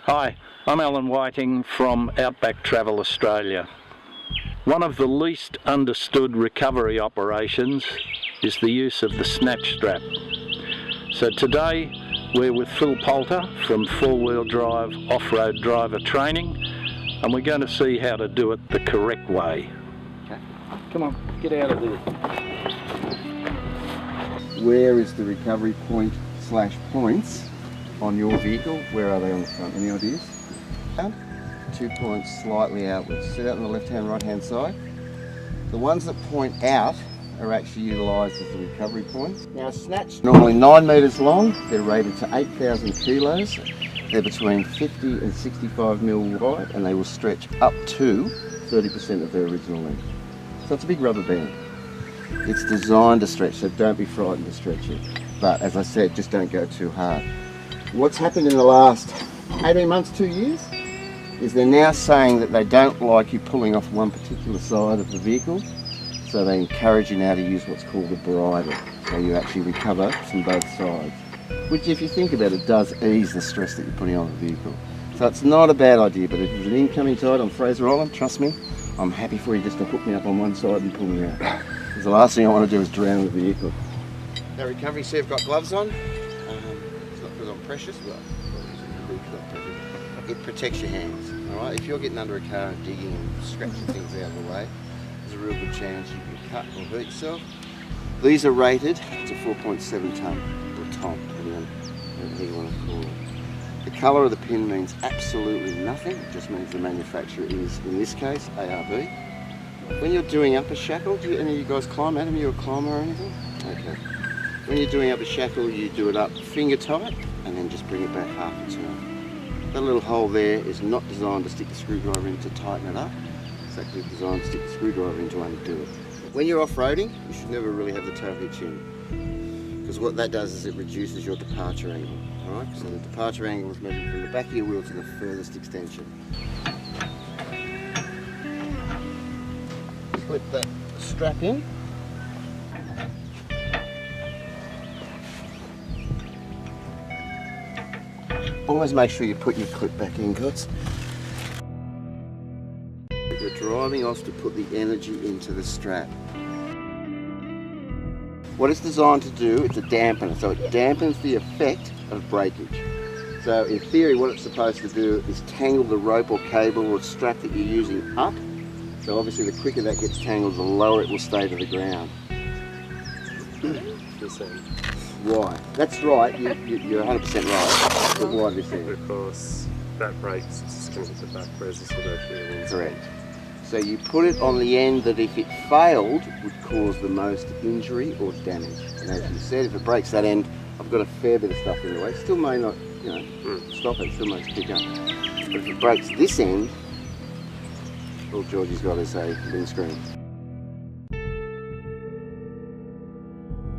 Hi, I'm Allan Whiting from Outback Travel Australia. One of the least understood recovery operations is the use of the Snatch strap. So today we're with Phil Poulter from Four Wheel Drive Off-Road Driver Training, and we're going to see how to do it the correct way. Okay. Come on, get out of there. Where is the recovery point / points on your vehicle? Where are they on the front? Any ideas? 2 points slightly outwards. Set out on the left hand, right hand side. The ones that point out are actually utilised as the recovery points. Now Snatch, normally 9 metres long, they're rated to 8,000 kilos. They're between 50 and 65 mil wide, and they will stretch up to 30% of their original length. So it's a big rubber band. It's designed to stretch, so don't be frightened to stretch it. But as I said, just don't go too hard. What's happened in the last 18 months, 2 years, is they're now saying that they don't like you pulling off one particular side of the vehicle, so they encourage you now to use what's called the bridle, so you actually recover from both sides, which if you think about it does ease the stress that you're putting on the vehicle. So it's not a bad idea, but if there's an incoming tide on Fraser Island, trust me, I'm happy for you just to hook me up on one side and pull me out, because the last thing I want to do is drown the vehicle. Now recovery, see I've got gloves on. It's not because I'm precious, but it protects your hands. Alright, if you're getting under a car and digging and scratching things out of the way, there's a real good chance you can cut or hurt yourself. These are rated to 4.7 tonne, or ton, depending on whatever you want to call it. The colour of the pin means absolutely nothing, it just means the manufacturer is, in this case, ARB. When you're doing up a shackle, do any of you guys climb, Adam? Are you a climber or anything? Okay. When you're doing up a shackle, you do it up finger tight and then just bring it back half a turn. That little hole there is not designed to stick the screwdriver in to tighten it up. It's actually designed to stick the screwdriver in to undo it. When you're off-roading, you should never really have the tail hitch in, because what that does is it reduces your departure angle. Alright, so the departure angle is measured from the back of your wheel to the furthest extension. Slip that strap in. Always make sure you put your clip back in, guys. You're driving off to put the energy into the strap. What it's designed to do, it's a dampener, so it dampens the effect of breakage. So in theory, what it's supposed to do is tangle the rope or cable or strap that you're using up. So obviously the quicker that gets tangled, the lower it will stay to the ground. Why? That's right, you're 100% right. But why this end? Because that breaks, it's going to hit the back, whereas this will go through the windscreen. Correct. So you put it on the end that if it failed would cause the most injury or damage. And as you said, if it breaks that end, I've got a fair bit of stuff in the way. Still may not, stop it, still may pick up. But if it breaks this end, all Georgie's got is a windscreen.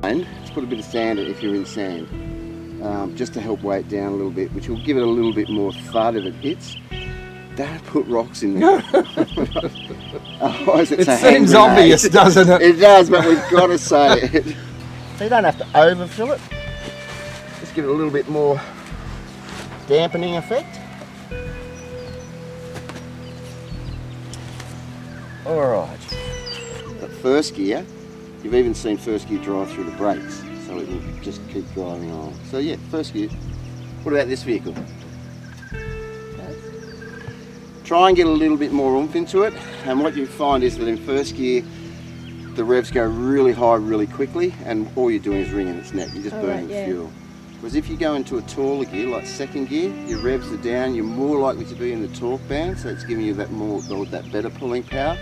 And let's put a bit of sand in if you're in sand, just to help weigh it down a little bit, which will give it a little bit more thud if it hits. Don't put rocks in there. Otherwise it's it seems obvious, doesn't it? It does, but we've got to say it. So you don't have to overfill it. Just give it a little bit more dampening effect. Alright. That first gear, you've even seen first gear drive through the brakes, so it will just keep driving on. So yeah, first gear. What about this vehicle? Try and get a little bit more oomph into it, and what you find is that in first gear the revs go really high really quickly, and all you're doing is wringing its neck, you're just burning fuel. Whereas if you go into a taller gear like second gear, your revs are down, you're more likely to be in the torque band, so it's giving you that better pulling power,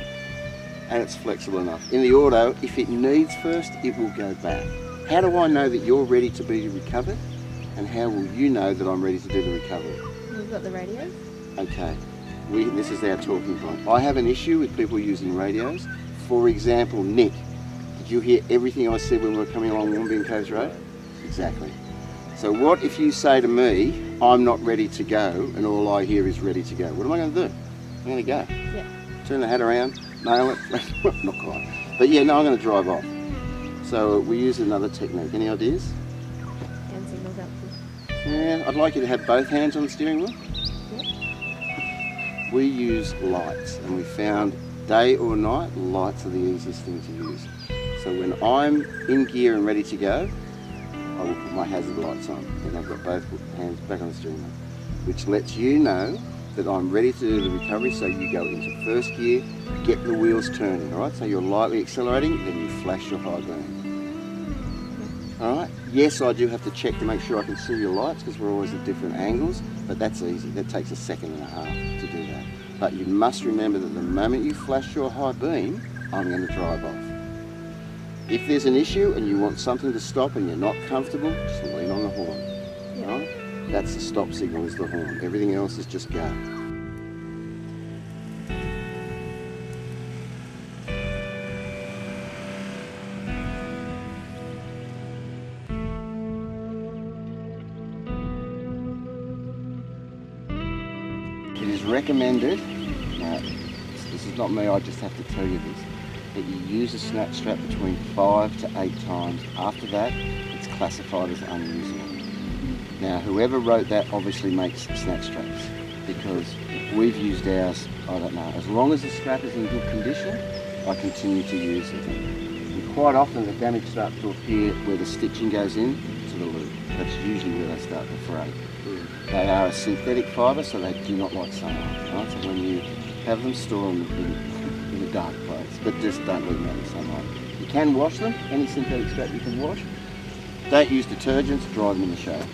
and it's flexible enough. In the auto, if it needs first, it will go back. How do I know that you're ready to be recovered, and how will you know that I'm ready to do the recovery? We've got the radio. Okay. This is our talking point. I have an issue with people using radios. For example, Nick, did you hear everything I said when we were coming along Wombean Coves Road? Exactly. So what if you say to me, I'm not ready to go, and all I hear is ready to go? What am I going to do? I'm going to go. Yeah. Turn the hat around, nail it. Not quite. But yeah, no, I'm going to drive off. So we use another technique. Any ideas? Hand signals helpful. Yeah, I'd like you to have both hands on the steering wheel. Yeah. we use lights, and we found day or night, lights are the easiest thing to use. So when I'm in gear and ready to go, I will put my hazard lights on, and I've got both hands back on the steering wheel, which lets you know that I'm ready to do the recovery. So you go into first gear, get the wheels turning, all right? So you're lightly accelerating, then you flash your high beam. All right, yes, I do have to check to make sure I can see your lights because we're always at different angles, but that's easy. That takes a second and a half to do that. But you must remember that the moment you flash your high beam, I'm going to drive off. If there's an issue and you want something to stop and you're not comfortable, just lean on the horn. Yeah. All right? That's the stop signal, is the horn. Everything else is just go. It is recommended, now this is not me, I just have to tell you this, that you use a snatch strap between 5 to 8 times. After that, it's classified as unusable. Now, whoever wrote that obviously makes snatch straps, because we've used ours, I don't know, as long as the strap is in good condition, I continue to use it. And quite often the damage starts to appear where the stitching goes in to the loop. That's usually where they start to fray. They are a synthetic fibre, so they do not like sunlight, right? So when you have them, store them in a dark place, but just don't leave them out in the sunlight. You can wash them, any synthetic strap you can wash. Don't use detergents, dry them in the shower.